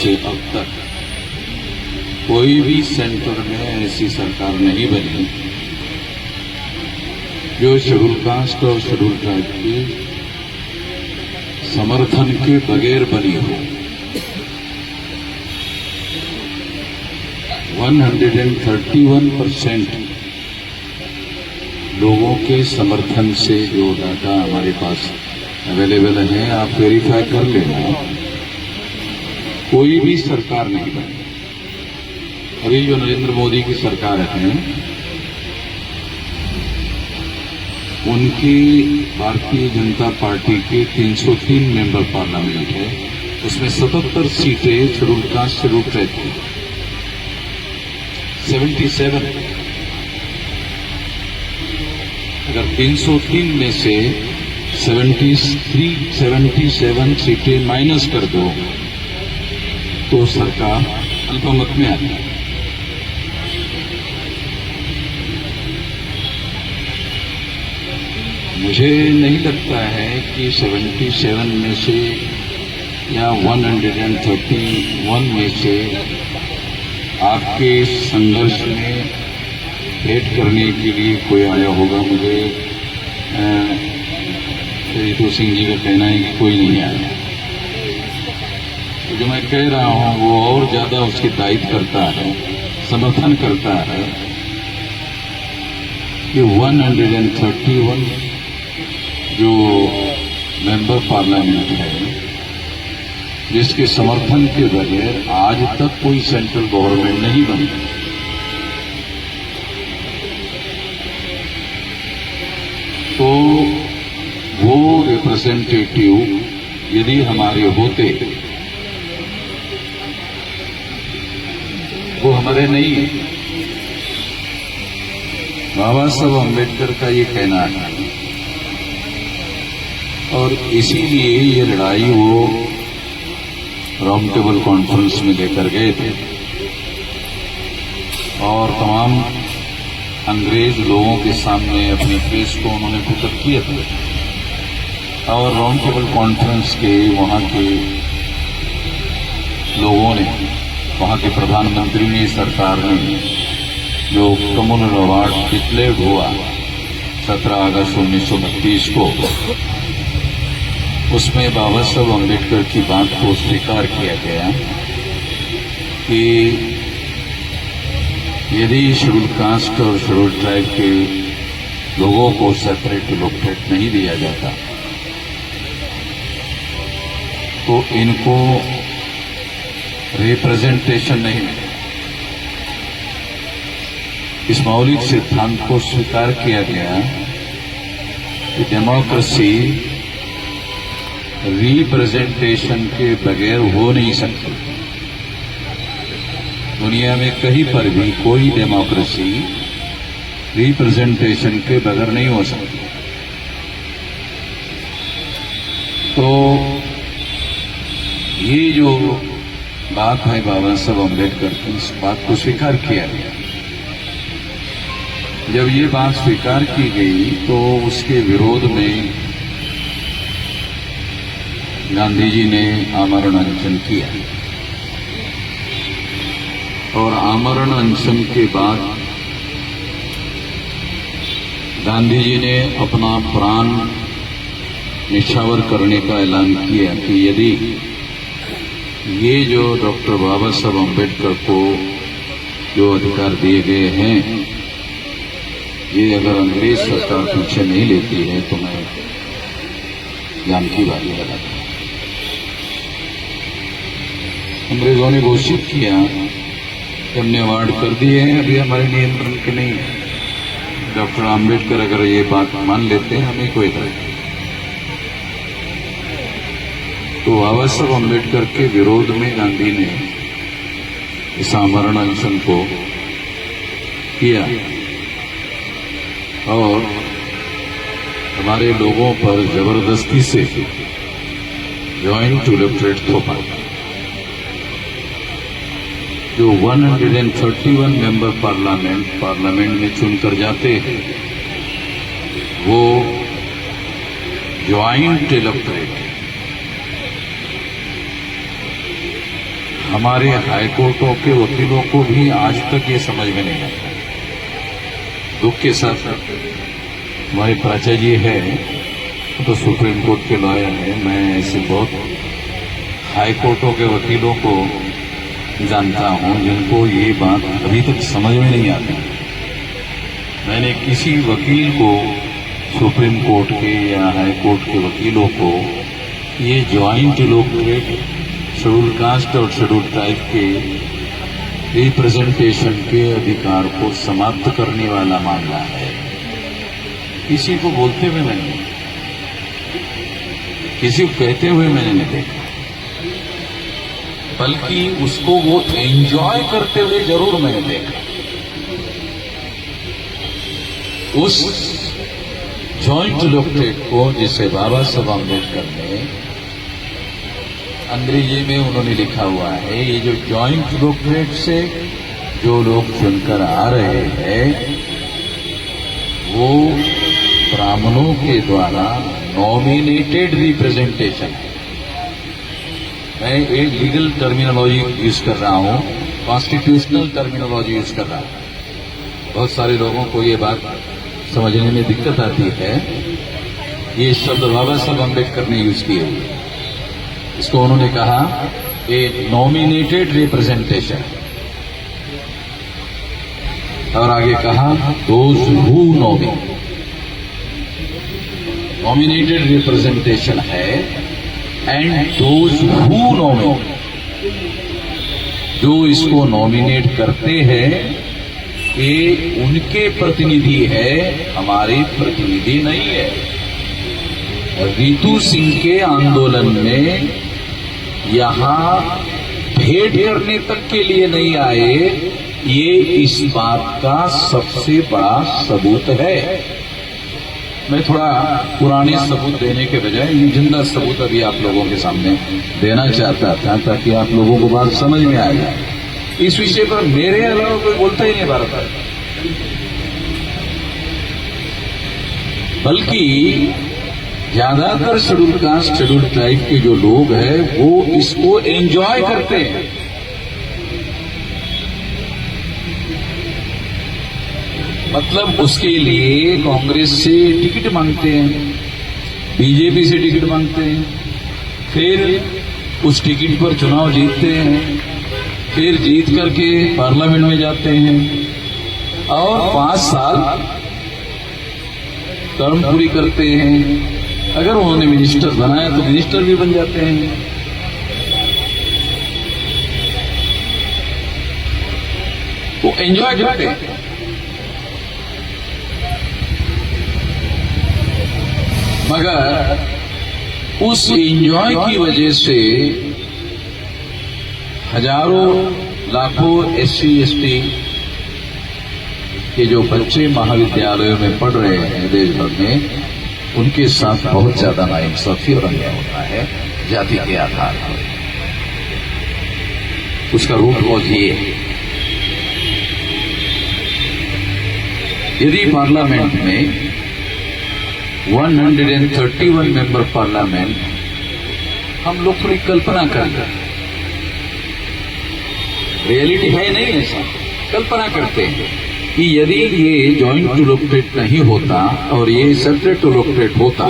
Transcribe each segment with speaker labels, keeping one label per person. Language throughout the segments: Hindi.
Speaker 1: से अब तक कोई भी सेंटर में ऐसी सरकार नहीं बनी जो शेड्यूल कास्ट और शेड्यूल ट्राइब के समर्थन के बगैर बनी हो। 131% लोगों के समर्थन से जो डाटा हमारे पास अवेलेबल है, आप वेरीफाई कर लेना, कोई भी सरकार नहीं बनी। अभी जो नरेंद्र मोदी की सरकार है, उनकी भारतीय जनता पार्टी के 303 मेंबर पार्लियामेंट है, उसमें 77 सीटें शेड्यूल कास्ट शेड्यूल ट्राइब की, 77। अगर 303 में से 77 सीटें माइनस कर दो तो सरकार अल्पमत में आती है। मुझे नहीं लगता है कि 77 में से या 131 में से आपके संघर्ष में भेंट करने के लिए कोई आया होगा। मुझे रितु सिंह जी का कहना है कि कोई नहीं आया। तो जो मैं कह रहा हूं वो और ज्यादा उसकी तायद करता है, समर्थन करता है कि 131 जो मेंबर पार्लियामेंट है, जिसके समर्थन के बगैर आज तक कोई सेंट्रल गवर्नमेंट नहीं बनी। तो वो रिप्रेजेंटेटिव यदि हमारे होते, वो हमारे नहीं है। बाबा साहब अम्बेडकर का ये कहना है और इसीलिए ये लड़ाई वो राउंड टेबल कॉन्फ्रेंस में लेकर गए थे और तमाम अंग्रेज लोगों के सामने अपनी केस को उन्होंने पुट किया था और राउंड टेबल कॉन्फ्रेंस के वहां के लोगों ने, वहां के प्रधानमंत्री ने, सरकार ने जो कम्युनल अवार्ड डिक्लेयर हुआ 17 अगस्त 1932 को, उसमें बाबा साहब अम्बेडकर की बात को स्वीकार किया गया कि यदि शेड्यूल कास्ट और शेड्यूल ट्राइब के लोगों को सेपरेट एलोकेट नहीं दिया जाता तो इनको रिप्रेजेंटेशन नहीं मिलेगा। इस मौलिक सिद्धांत को स्वीकार किया गया कि डेमोक्रेसी रिप्रेजेंटेशन के बगैर हो नहीं सकती। दुनिया में कहीं पर भी कोई डेमोक्रेसी रिप्रेजेंटेशन के बगैर नहीं हो सकती। तो ये जो बात है बाबा साहब अम्बेडकर की, इस बात को स्वीकार किया गया। जब ये बात स्वीकार की गई तो उसके विरोध में गांधी जी ने आमरण अनशन किया और आमरण अनशन के बाद गांधी जी ने अपना प्राण निछावर करने का ऐलान किया कि यदि ये जो डॉक्टर बाबा साहब अम्बेडकर को जो अधिकार दिए गए हैं, ये अगर अंग्रेज सरकार पीछे नहीं लेती है तो मैं जान की बात लगाता हूं। अंग्रेजों ने घोषित किया कि हमने अवार्ड कर दिए हैं, अभी हमारे नियंत्रण के नहीं है। डॉक्टर आम्बेडकर अगर ये बात मान लेते हैं, हमें कोई इतराज नहीं। तो बाबा साहब अम्बेडकर के विरोध में गांधी ने इस आमरण अनशन को किया और हमारे लोगों पर जबरदस्ती से ज्वाइंट इलेक्टोरेट थोपा। जो 131 मेंबर पार्लियामेंट में चुनकर जाते हैं, वो ज्वाइंट इलेक्टोरेट हमारे हाईकोर्टों के वकीलों को भी आज तक ये समझ में नहीं आता। दुख के साथ हमारे प्राचार्य जी है तो सुप्रीम कोर्ट के लॉयर है, मैं ऐसे बहुत हाई कोर्टों के वकीलों को जानता हूं जिनको ये बात अभी तक समझ में नहीं आती। मैंने किसी वकील को, सुप्रीम कोर्ट के या हाई कोर्ट के वकीलों को, ये ज्वाइंट इलेक्टोरेट शेड्यूल कास्ट और शेड्यूल ट्राइब के रिप्रेजेंटेशन के अधिकार को समाप्त करने वाला मामला है, किसी को बोलते हुए मैंने, किसी को कहते हुए मैंने नहीं देखा, बल्कि उसको वो एंजॉय करते हुए जरूर मैंने देखा। उस जॉइंट इलेक्टोरेट को, जिसे बाबा साहब अम्बेडकर ने अंग्रेजी में उन्होंने लिखा हुआ है, ये जो जॉइंट इलेक्टोरेट से जो लोग चुनकर आ रहे हैं वो ब्राह्मणों के द्वारा नॉमिनेटेड रिप्रेजेंटेशन है। मैं एक लीगल टर्मिनोलॉजी यूज कर रहा हूं, कॉन्स्टिट्यूशनल टर्मिनोलॉजी यूज कर रहा हूं। बहुत सारे लोगों को ये बात समझने में दिक्कत आती है। ये शब्द बाबा साहब अम्बेडकर ने यूज किए हुए, इसको उन्होंने कहा ए नॉमिनेटेड रिप्रेजेंटेशन, और आगे कहा दोज हू नॉमिनेटेड रिप्रेजेंटेशन है एंड दोज हू नॉमिनेट, जो इसको नॉमिनेट करते हैं ये उनके प्रतिनिधि है, हमारे प्रतिनिधि नहीं है। रितु सिंह के आंदोलन में यहां भेंट करने तक के लिए नहीं आए, ये इस बात का सबसे बड़ा सबूत है। मैं थोड़ा पुराने सबूत देने के बजाय जिंदा सबूत अभी आप लोगों के सामने देना चाहता था, ताकि आप लोगों को बात समझ में आ जाए। इस विषय पर मेरे अलावा कोई बोलता ही नहीं भारत में, बल्कि ज्यादातर शेड्यूल कास्ट शेड्यूल ट्राइब के जो लोग हैं वो इसको एंजॉय करते हैं। मतलब उसके लिए कांग्रेस से टिकट मांगते हैं, बीजेपी से टिकट मांगते हैं, फिर उस टिकट पर चुनाव जीतते हैं, फिर जीत करके पार्लियामेंट में जाते हैं और 5 साल टर्म पूरी करते हैं। अगर उन्होंने मिनिस्टर बनाया तो मिनिस्टर भी बन जाते हैं। वो एंजॉय करते हैं। मगर उस एंजॉय की वजह से हजारों लाखों एससी एसटी के जो बच्चे महाविद्यालयों में पढ़ रहे हैं देश भर में, उनके साथ बहुत ज्यादा नाइंसाफी और अन्याय होता है जाति के आधार पर। उसका रूट कॉज ये है, यदि पार्लियामेंट में 131 मेंबर पार्लियामेंट, हम लोग थोड़ी कल्पना करें, रियलिटी है नहीं ऐसा, कल्पना करते हैं कि यदि ये जॉइंट इलेक्टोरेट नहीं होता और ये सेपरेट इलेक्टोरेट होता,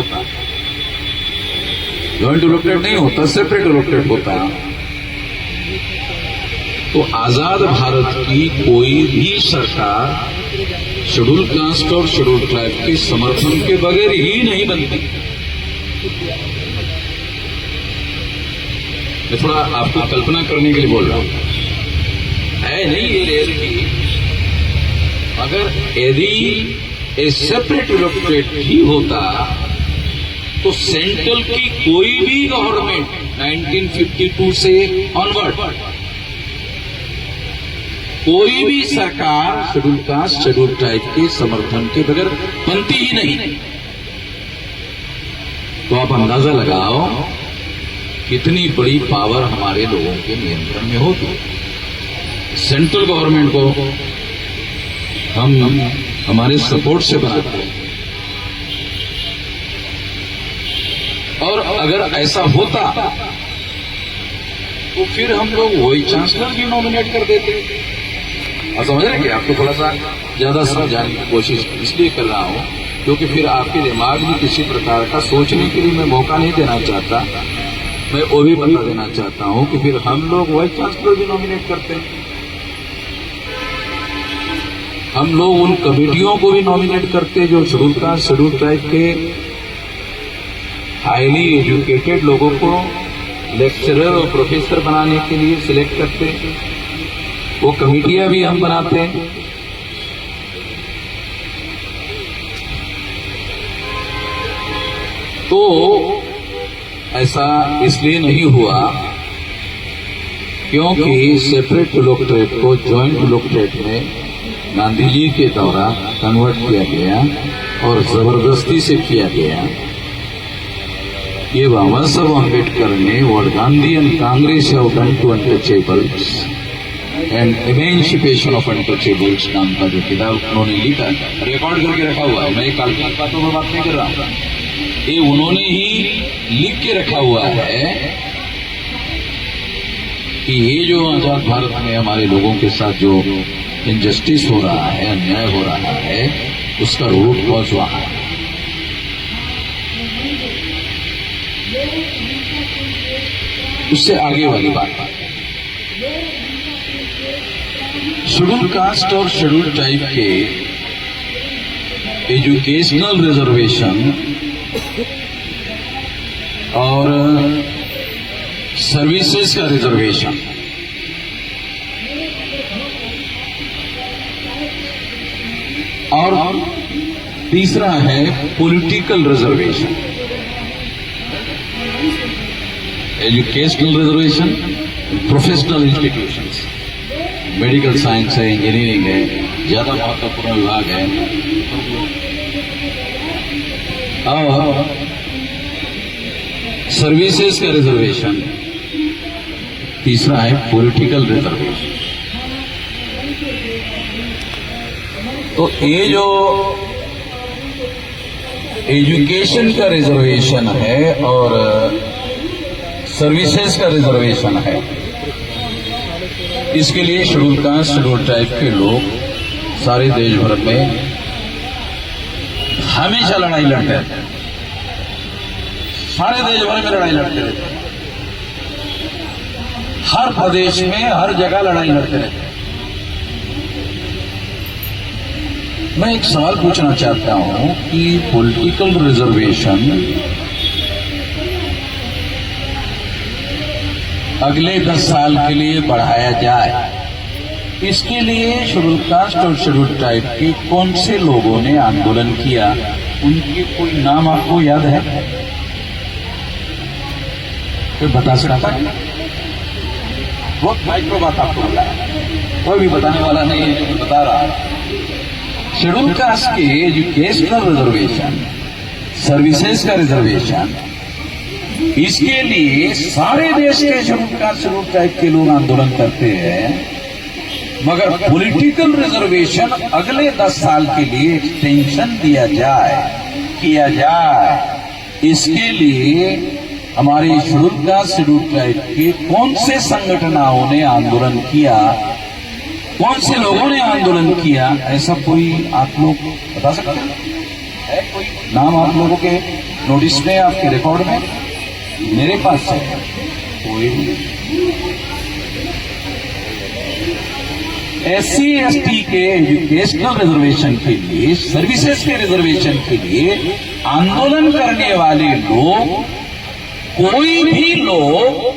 Speaker 1: जॉइंट इलेक्टोरेट नहीं होता, सेपरेट इलेक्टोरेट होता, तो आजाद भारत की कोई भी सरकार शेड्यूल कास्ट और शेड्यूल ट्राइब के समर्थन के बगैर ही नहीं बनती। मैं थोड़ा आपको कल्पना करने के लिए बोल रहा हूं, है नहीं ये रियलिटी। अगर यदि ए सेपरेट इलेक्टोरेट ही होता तो सेंट्रल की कोई भी गवर्नमेंट 1952 से ऑनवर्ड कोई भी सरकार शेड्यूल कास्ट शेड्यूल ट्राइब के समर्थन के बगैर बनती ही नहीं। तो आप अंदाजा लगाओ कितनी बड़ी पावर हमारे लोगों के नियंत्रण में होती है। सेंट्रल गवर्नमेंट को हम हमारे सपोर्ट से बनाते हैं, और अगर ऐसा होता तो फिर हम लोग वाइस चांसलर भी नॉमिनेट कर देते। और समझ रहे कि आपको थोड़ा सा ज्यादा समझाने की कोशिश इसलिए कर रहा हूं क्योंकि फिर आपके दिमाग में किसी प्रकार का सोचने के लिए मैं मौका नहीं देना चाहता। मैं वो भी बता देना चाहता हूं कि फिर हम लोग वाइस चांसलर भी नॉमिनेट करते हैं। हम लोग उन कमेटियों को भी नॉमिनेट करते हैं जो शेड्यूल कास्ट शेड्यूल ट्राइब के हाईली एजुकेटेड लोगों को लेक्चरर और प्रोफेसर बनाने के लिए सिलेक्ट करते हैं। वो कमेटियां भी हम बनाते हैं। तो ऐसा इसलिए नहीं हुआ क्योंकि सेपरेट इलेक्टोरेट को जॉइंट इलेक्टोरेट में गांधी जी के द्वारा कन्वर्ट किया गया और जबरदस्ती से किया गया। ये बाबा साहब अम्बेडकर ने what Gandhi and Congress have done to untouchables and emancipation of untouchables नाम का जो किताब उन्होंने लिखा रिकॉर्ड करके रखा हुआ है। मैं काल्पनिक बातों में बात नहीं कर रहा हूं, ये उन्होंने ही लिख के रखा हुआ है कि ये जो आजाद भारत में हमारे लोगों के साथ जो इनजस्टिस हो रहा है, अन्याय हो रहा है, उसका रूट कॉज वहां है। उससे आगे वाली बात, शेड्यूल कास्ट और शेड्यूल ट्राइब के एजुकेशनल रिजर्वेशन और सर्विसेज का रिजर्वेशन और तीसरा है political reservation. Educational reservation, professional institutions, medical science है, इंजीनियरिंग है, ज्यादा महत्वपूर्ण विभाग है, और सर्विसेज का रिजर्वेशन, तीसरा है पॉलिटिकल रिजर्वेशन। तो ये जो एजुकेशन का रिजर्वेशन है और सर्विसेज का रिजर्वेशन है, इसके लिए शेड्यूल कास्ट शेड्यूल ट्राइब के लोग सारे देश भर में हमेशा लड़ाई लड़ते रहते हैं। सारे देश भर में लड़ाई लड़ते रहते हैं, हर प्रदेश में हर जगह लड़ाई लड़ते रहते हैं। मैं एक सवाल पूछना चाहता हूं कि पॉलिटिकल रिजर्वेशन अगले 10 साल के लिए बढ़ाया जाए, इसके लिए शेड्यूल कास्ट और शेड्यूल ट्राइब के कौन से लोगों ने आंदोलन किया, उनके कोई नाम आपको याद है? कोई बता सकता है? बहुत माइक्रो बात आपको बताया, कोई भी बताने वाला नहीं है, जो बता रहा है। शेड्यूल कास्ट के एजुकेशनल रिजर्वेशन, सर्विसेज का रिजर्वेशन, इसके लिए सारे देश के शेड्यूल कास्ट शेड्यूल ट्राइब के लोग आंदोलन करते हैं, मगर पॉलिटिकल रिजर्वेशन अगले 10 साल के लिए एक्सटेंशन किया जाए, इसके लिए हमारे शेड्यूल कास्ट शेड्यूल ट्राइब के कौन से संगठनों ने आंदोलन किया, कौन से लोगों ने आंदोलन किया, ऐसा कोई आप लोग बता सकते हैं? कोई नाम आप लोगों के नोटिस में, आपके रिकॉर्ड में? मेरे पास है कोई SC ST के एजुकेशनल रिजर्वेशन के लिए, सर्विसेज के रिजर्वेशन के लिए आंदोलन करने वाले लोग, कोई भी लोग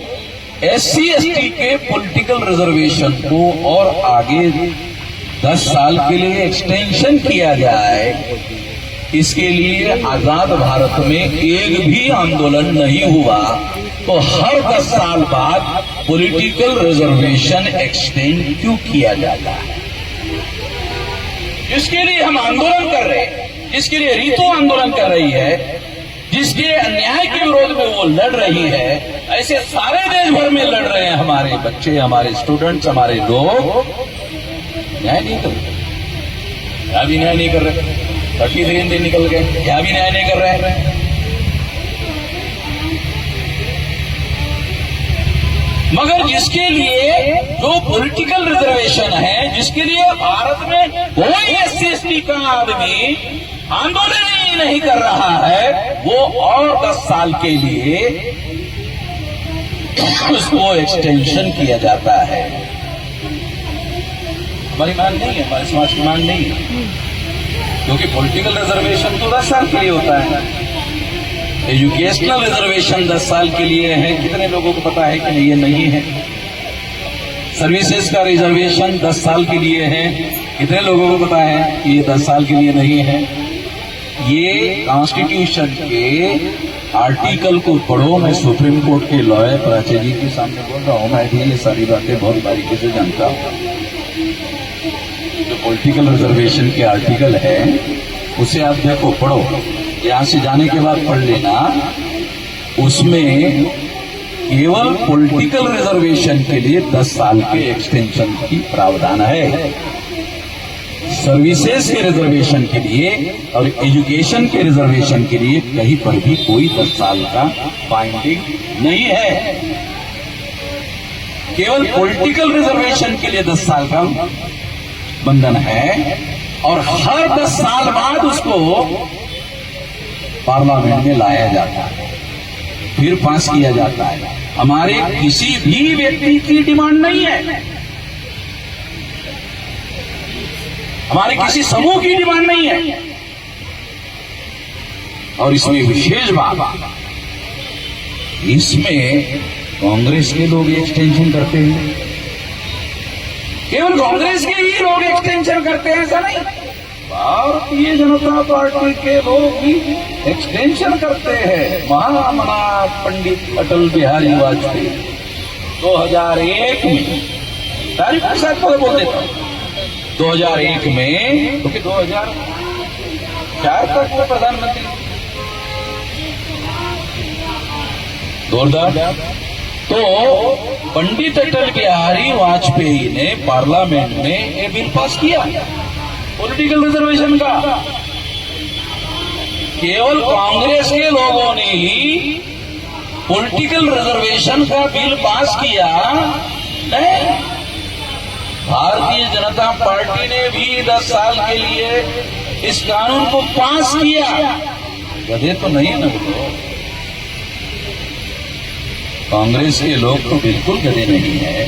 Speaker 1: SC ST के पॉलिटिकल रिजर्वेशन को और आगे 10 साल के लिए एक्सटेंशन किया जाए, इसके लिए आजाद भारत में एक भी आंदोलन नहीं हुआ, तो हर 10 साल बाद पॉलिटिकल रिजर्वेशन एक्सटेंड क्यों किया जाता है? जिसके लिए हम आंदोलन कर रहे हैं, जिसके लिए रीतो आंदोलन कर रही है, जिसके अन्याय के विरोध में वो लड़ रही है, ऐसे सारे देश भर में लड़ रहे हैं हमारे बच्चे, हमारे स्टूडेंट्स, हमारे लोग न्याय नहीं कर रहे। क्या भी न्याय नहीं कर रहे, 33 दिन निकल गए, क्या भी न्याय नहीं कर रहे हैं। मगर जिसके लिए जो पॉलिटिकल रिजर्वेशन है, जिसके लिए भारत में कोई SC/ST का आदमी आंदोलन ही नहीं कर रहा है, वो और 10 साल के लिए उसको एक्सटेंशन किया जाता है। हमारी मांग नहीं है, हमारे समाज की मांग नहीं है, क्योंकि पॉलिटिकल रिजर्वेशन तो 10 साल के लिए होता है। एजुकेशनल रिजर्वेशन 10 साल के लिए है। कितने लोगों को पता है कि नहीं, ये नहीं है। सर्विसेज का रिजर्वेशन 10 साल के लिए है। कितने लोगों को पता है कि ये 10 साल के लिए नहीं है। ये कॉन्स्टिट्यूशन के आर्टिकल को पढ़ो। मैं सुप्रीम कोर्ट के लॉयर प्राची जी के सामने बोल रहा हूं, मैं भी ये सारी बातें बहुत बारीकी से जानता हूं। जो पॉलिटिकल रिजर्वेशन के आर्टिकल है उसे आप देखो, पढ़ो, यहां से जाने के बाद पढ़ लेना। उसमें केवल पॉलिटिकल रिजर्वेशन के लिए 10 साल के एक्सटेंशन की प्रावधान है। सर्विसेज के रिजर्वेशन के लिए और एजुकेशन के रिजर्वेशन के लिए कहीं पर भी कोई 10 साल का बाइंडिंग नहीं है। केवल पॉलिटिकल रिजर्वेशन के लिए 10 साल का बंधन है, और हर 10 साल बाद उसको पार्लियामेंट में लाया जाता है, फिर पास किया जाता है। हमारे किसी भी व्यक्ति की डिमांड नहीं है, हमारे किसी समूह की डिमांड नहीं है। और इसमें विशेष बात, इसमें कांग्रेस के लोग एक्सटेंशन करते हैं। केवल कांग्रेस के ही लोग एक्सटेंशन करते हैं, ऐसा नहीं, भारतीय जनता पार्टी के लोग भी एक्सटेंशन करते हैं। महामना पंडित अटल बिहारी वाजपेयी 2001 में, तारीख के साथ बोल देता हूं, 2001 में, क्योंकि 2004 तक वो प्रधानमंत्री, 2000, तो पंडित अटल बिहारी वाजपेयी ने पार्लियामेंट में ये बिल पास किया पॉलिटिकल रिजर्वेशन का। केवल कांग्रेस के लोगों ने ही पॉलिटिकल रिजर्वेशन का बिल पास किया नहीं, भारतीय जनता पार्टी ने भी 10 साल के लिए इस कानून को पास किया। गधे तो नहीं ना वो, कांग्रेस के लोग तो बिल्कुल गधे नहीं है।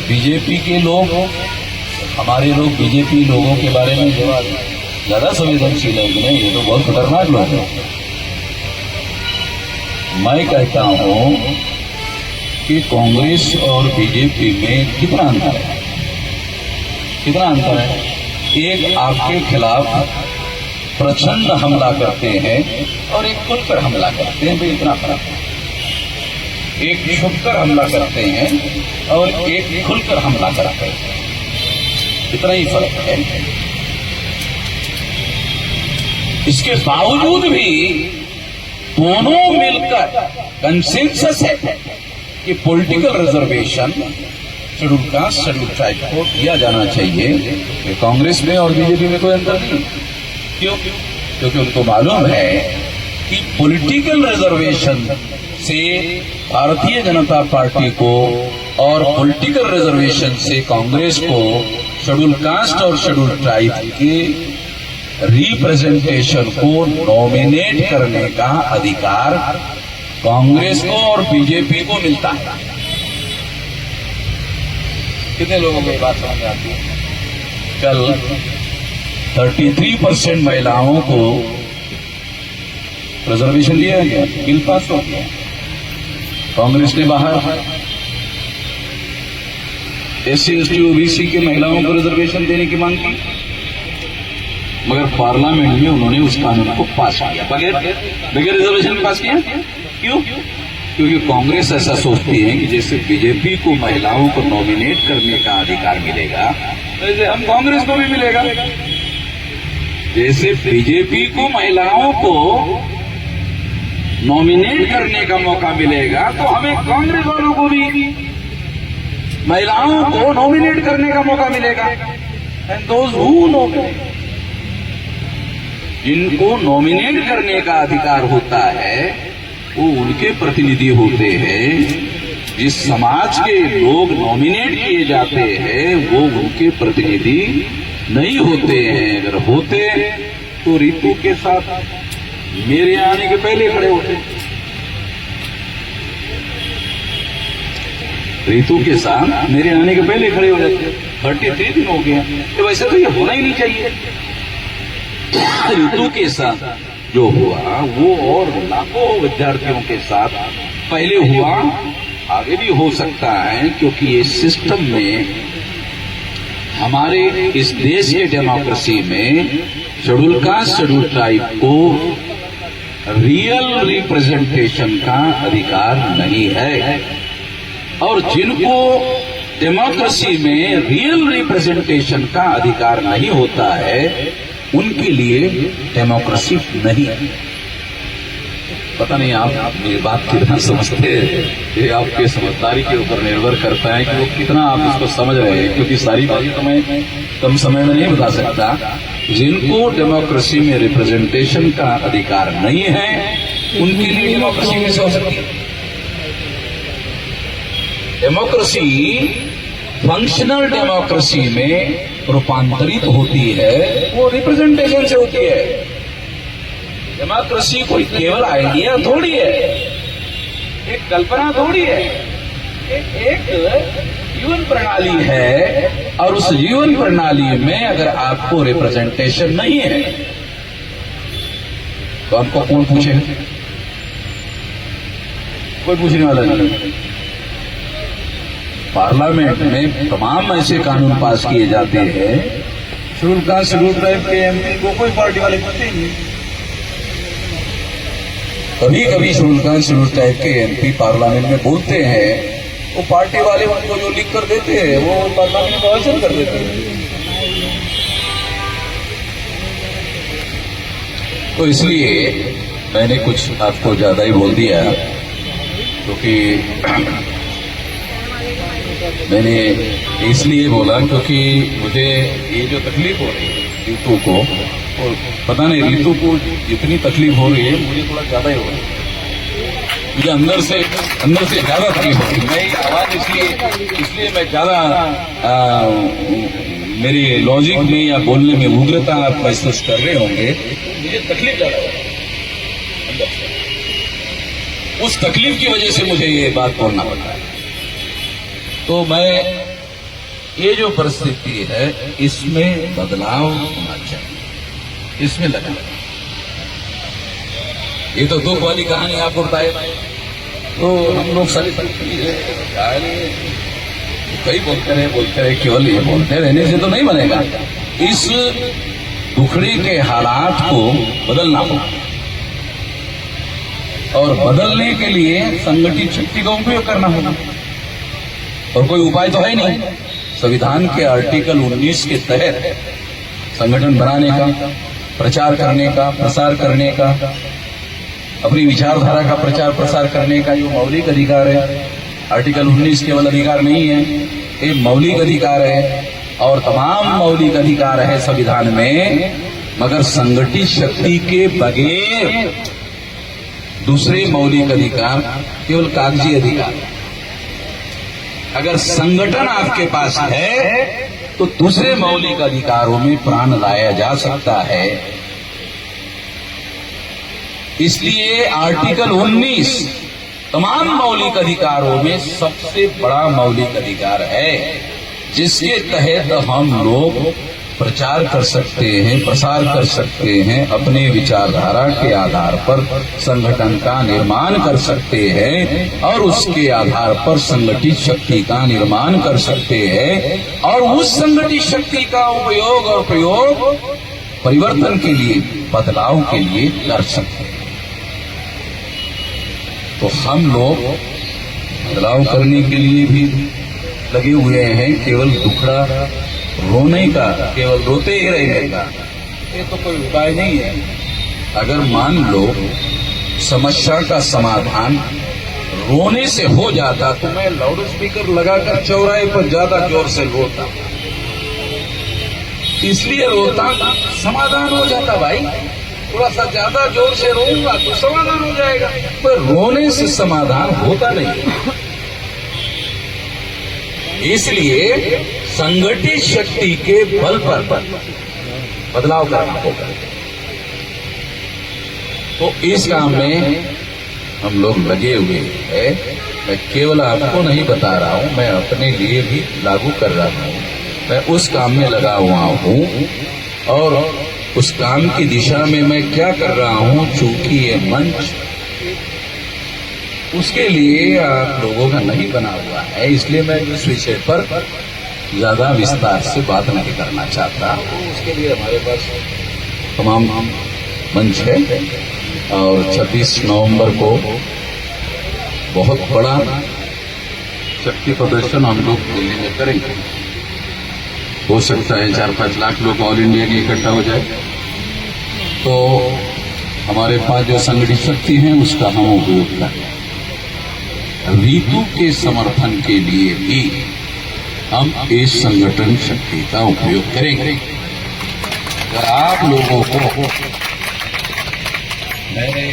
Speaker 1: बीजेपी के लोग, हमारे लोग बीजेपी लोगों के बारे में ज्यादा संवेदनशील है कि नहीं, ये तो बहुत खतरनाक लोग हैं। मैं कहता हूं कि कांग्रेस और बीजेपी में कितना अंतर है, कितना अंतर है। एक आपके खिलाफ प्रचंड हमला करते हैं और एक खुलकर हमला करते हैं, तो इतना फर्क है। एक छुपकर हमला करते हैं और एक खुलकर हमला करते हैं, इतना ही फर्क है। इसके बावजूद भी दोनों मिलकर कंसेंसस है कि political reservation schedule caste, schedule tribe को दिया जाना चाहिए। कांग्रेस में और बीजेपी में कोई अंतर नहीं। क्यों? क्योंकि उनको मालूम है कि पॉलिटिकल रिजर्वेशन से भारतीय जनता पार्टी को और पॉलिटिकल रिजर्वेशन से कांग्रेस को शेड्यूल कास्ट और शेड्यूल ट्राइब के रिप्रेजेंटेशन को नॉमिनेट करने का अधिकार कांग्रेस को और बीजेपी को मिलता है। कितने लोगों को बात समझ आती है? कल 33% महिलाओं को रिजर्वेशन दिया गया, बिल पास हो गया। कांग्रेस ने बाहर SC, ST, OBC के महिलाओं को रिजर्वेशन देने की मांग की, मगर पार्लियामेंट में उन्होंने उस कानून को पास किया, बगैर रिजर्वेशन पास किया। क्यों? क्योंकि कांग्रेस ऐसा सोचती है कि जैसे बीजेपी को महिलाओं को नॉमिनेट करने का अधिकार मिलेगा, वैसे हम कांग्रेस को भी मिलेगा। जैसे बीजेपी को महिलाओं को नॉमिनेट करने का मौका मिलेगा, तो हमें कांग्रेस वालों को भी महिलाओं को नॉमिनेट करने का मौका मिलेगा। एंड दोज हू नॉमिनेट, जिनको नॉमिनेट करने का अधिकार होता है, वो उनके प्रतिनिधि होते हैं। जिस समाज के लोग नॉमिनेट किए जाते हैं वो उनके प्रतिनिधि नहीं होते हैं। अगर होते तो रितु के साथ मेरे आने के पहले खड़े होते। रितु के साथ मेरे आने के पहले खड़े हो जाते। 33 दिन हो गया, तो वैसे तो ये होना ही नहीं चाहिए। रितु के साथ जो हुआ वो और लाखों विद्यार्थियों के साथ पहले हुआ, आगे भी हो सकता है, क्योंकि ये सिस्टम में हमारे इस देश के डेमोक्रेसी में शेड्यूल कास्ट शेड्यूल ट्राइब को रियल रिप्रेजेंटेशन का अधिकार नहीं है। और जिनको डेमोक्रेसी में रियल रिप्रेजेंटेशन का अधिकार नहीं होता है उनके लिए डेमोक्रेसी नहीं है। पता नहीं आप मेरी बात कितना समझते हैं, ये आपके समझदारी के ऊपर निर्भर करता है कि वो कितना आप इसको समझ रहे हैं, क्योंकि सारी बातें तो मैं कम समय में नहीं बता सकता। जिनको डेमोक्रेसी में रिप्रेजेंटेशन का अधिकार नहीं है उनके लिए डेमोक्रेसी कैसे हो सकती है? डेमोक्रेसी फंक्शनल डेमोक्रेसी में रूपांतरित होती है, वो रिप्रेजेंटेशन से होती है। डेमोक्रेसी कोई केवल आइडिया थोड़ी है, एक कल्पना थोड़ी है, एक जीवन प्रणाली है। और उस जीवन प्रणाली में अगर आपको रिप्रेजेंटेशन नहीं है तो आपको कौन पूछेगा? कोई पूछने वाला नहीं। पार्लियामेंट में तमाम ऐसे कानून पास किए जाते हैं, शेड्यूल कास्ट शेड्यूल ट्राइब के एमपी को कोई पार्टी वाले पूछते नहीं। कभी कभी शेड्यूल कास्ट शेड्यूल ट्राइब के एमपी पार्लियामेंट में बोलते हैं, वो पार्टी वाले उनको जो लिख कर देते हैं वो पार्लियामेंट में प्रवचन कर देते हैं। तो इसलिए मैंने कुछ आपको ज्यादा ही बोल दिया, क्योंकि मैंने इसलिए बोला क्योंकि मुझे ये जो तकलीफ हो रही है रितु को, और पता नहीं रितु को जितनी तकलीफ हो रही है मुझे थोड़ा ज्यादा ही हो रही है। मुझे अंदर से ज्यादा तकलीफ हो रही है। मैं आवाज इसलिए मैं ज्यादा मेरी लॉजिक में या बोलने में उग्रता आप महसूस कर रहे होंगे। मुझे तकलीफ ज्यादा हो रही है अंदर से। उस तकलीफ की वजह से मुझे ये बात बोलना पड़ता है। तो मैं ये जो परिस्थिति है इसमें बदलाव होना चाहिए, इसमें लगा। ये तो दुख वाली कहानी आपको बताए, तो हम लोग सभी कई बोलते रहे, केवल ये बोलते रहने से तो नहीं बनेगा। इस दुखड़े के हालात को बदलना होगा, और बदलने के लिए संगठित शक्ति का उपयोग करना होगा। और कोई उपाय तो है नहीं। संविधान के आर्टिकल 19 के तहत संगठन बनाने का, प्रचार करने का, प्रसार करने का, अपनी विचारधारा का प्रचार प्रसार करने का जो मौलिक अधिकार है, आर्टिकल 19 केवल अधिकार नहीं है, ये मौलिक अधिकार है। और तमाम मौलिक अधिकार है संविधान में, मगर संगठित शक्ति के बगैर दूसरे मौलिक अधिकार केवल कागजी अधिकार। अगर संगठन आपके पास है तो दूसरे मौलिक अधिकारों में प्राण लाया जा सकता है। इसलिए आर्टिकल 19 तमाम मौलिक अधिकारों में सबसे बड़ा मौलिक अधिकार है, जिसके तहत हम लोग प्रचार कर सकते हैं, प्रसार कर सकते हैं, अपने विचारधारा के आधार पर संगठन का निर्माण कर सकते हैं, और उसके आधार पर संगठित शक्ति का निर्माण कर सकते हैं, और उस संगठित शक्ति का उपयोग और प्रयोग परिवर्तन के लिए, बदलाव के लिए कर सकते हैं। तो हम लोग बदलाव करने के लिए भी लगे हुए हैं। केवल दुखड़ा रोने का, केवल रोते ही रहने का, ये तो कोई उपाय नहीं है। अगर मान लो समस्या का समाधान रोने से हो जाता तो मैं लाउड स्पीकर लगाकर चौराहे पर ज्यादा जोर से रोता, इसलिए रोता, समाधान हो जाता भाई।
Speaker 2: थोड़ा सा ज्यादा जोर से रोऊंगा तो समाधान हो जाएगा। पर रोने से समाधान होता नहीं। इसलिए संगठित शक्ति के बल पर बदलाव करना होगा। तो इस काम में हम लोग लगे हुए हैं। मैं केवल आपको नहीं बता रहा हूं, मैं अपने लिए भी लागू कर रहा हूं। मैं उस काम में लगा हुआ हूं और उस काम की दिशा में मैं क्या कर रहा हूं, चूंकि ये मंच उसके लिए आप लोगों का नहीं बना हुआ है, इसलिए मैं इस विषय पर ज्यादा विस्तार से बात नहीं करना चाहता। उसके लिए हमारे पास तमाम मंच है और 26 नवंबर को बहुत बड़ा शक्ति प्रदर्शन हम लोग दिल्ली में करेंगे। हो सकता है 4-5 लाख लोग ऑल इंडिया के इकट्ठा हो जाए। तो हमारे पास जो संगठित शक्ति है उसका हम उपयोग करें। रीतु के समर्थन के लिए भी हम इस संगठन शक्ति का उपयोग करेंगे। अगर आप लोगों को, मैंने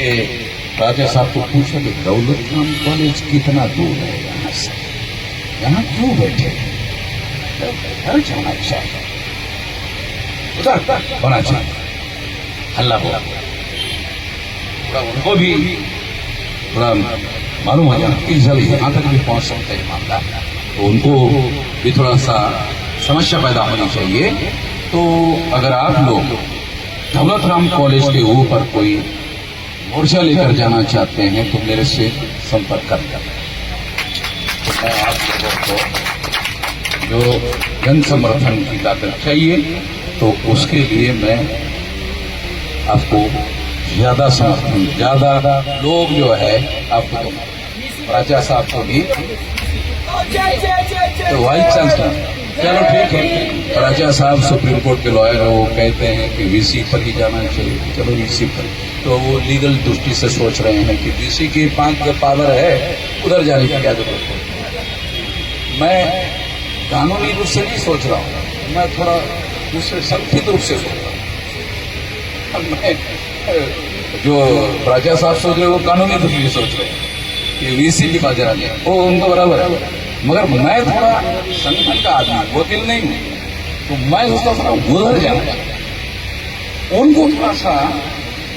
Speaker 2: राजा साहब को पूछा कि दौलत राम कॉलेज कितना दूर है यहाँ से, यहाँ क्यों बैठे, घर जाना चाहिए, उधर होना चाहिए, हल्ला हो, थोड़ा उनको भी थोड़ा मालूम हो जाना कि जब यहाँ तक भी पहुंच सकते हैं मामला, तो उनको भी थोड़ा सा समस्या पैदा होनी चाहिए। तो अगर आप लोग दौलत राम कॉलेज के ऊपर कोई मोर्चा लेकर जाना चाहते हैं तो मेरे से संपर्क कर लें। तो मैं आप लोगों को जो जन समर्थन की ताकत चाहिए तो उसके लिए मैं आपको ज्यादा समर्थन, ज्यादा लोग जो है आपको, राजा साहब को भी, तो वाइस चांसलर, चलो ठीक है, राजा साहब सुप्रीम कोर्ट के लॉयर है, वो कहते हैं कि वीसी पर ही जाना चाहिए, चलो वीसी पर। तो वो लीगल दृष्टि से सोच रहे हैं कि वीसी की 5 जो पावर है उधर जाने की क्या जरूरत है। मैं कानूनी रूप से नहीं सोच रहा हूँ, मैं थोड़ा दूसरे संगठित रूप से सोच रहा हूँ। मैं जो राजा साहब सोच रहे हैं वो कानूनी रूप से सोच रहे हैं कि वीसी की बात जाने, वो उनको बराबर है। मगर मैं थोड़ा संगठन का आदमी, वकील नहीं हूँ, तो मैं सोचता थोड़ा उधर जाना चाहिए। उनको थोड़ा सा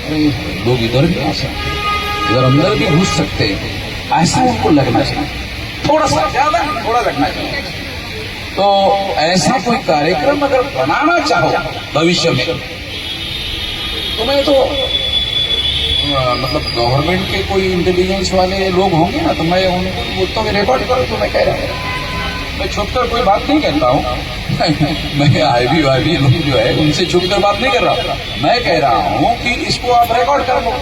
Speaker 2: लोग इधर भी आ सकते, इधर अंदर भी घुस सकते हैं, ऐसा उनको लगना चाहिए, थोड़ा सा ज्यादा थोड़ा लगना चाहिए। तो ऐसा कोई कार्यक्रम अगर बनाना चाहो भविष्य में, तो मैं तो मतलब गवर्नमेंट के कोई इंटेलिजेंस वाले लोग होंगे ना, तो मैं उनको तो रिकॉर्ड करूँ। तो मैं कह रहा हूँ, मैं छुपकर कोई बात नहीं कहता हूँ। मैं आईबी वाईबी लोग जो है उनसे छुपकर बात नहीं कर रहा। मैं कह रहा हूँ कि इसको आप रिकॉर्ड कर लो,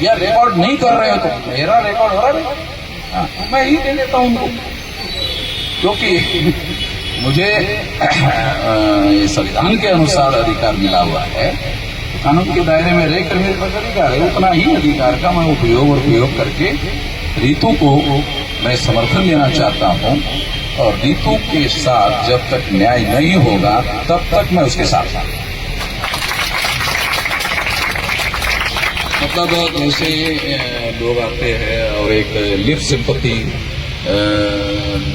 Speaker 2: या रिकॉर्ड नहीं कर रहे हो तो मेरा रिकॉर्ड हो रहा है, तो मैं ही दे देता हूँ उनको, क्योंकि मुझे ये संविधान के अनुसार अधिकार मिला हुआ है। कानून के दायरे में रहकर मेरे पास अधिकार है, उतना ही अधिकार का मैं उपयोग और प्रयोग करके रीतु को मैं समर्थन देना चाहता हूं। और रीतु के साथ जब तक न्याय नहीं होगा तब तक मैं उसके साथ। मतलब जैसे लोग आते हैं और एक लिप सिंपैथी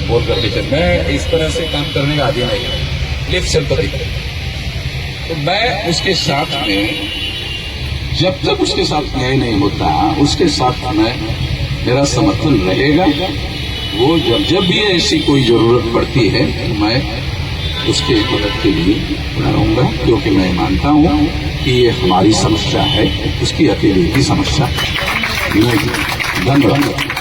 Speaker 2: बोल कर लेते, मैं इस तरह से काम करने का आदी नहीं है, लिप सिंपैथी। तो मैं उसके साथ में, जब तक उसके साथ न्याय नहीं होता उसके साथ में मेरा समर्थन रहेगा। वो जब भी ऐसी कोई जरूरत पड़ती है तो मैं उसके मदद के लिए खड़ा रहूंगा, क्योंकि मैं मानता हूं कि ये हमारी समस्या है, उसकी अकेले की समस्या नहीं। धन्यवाद।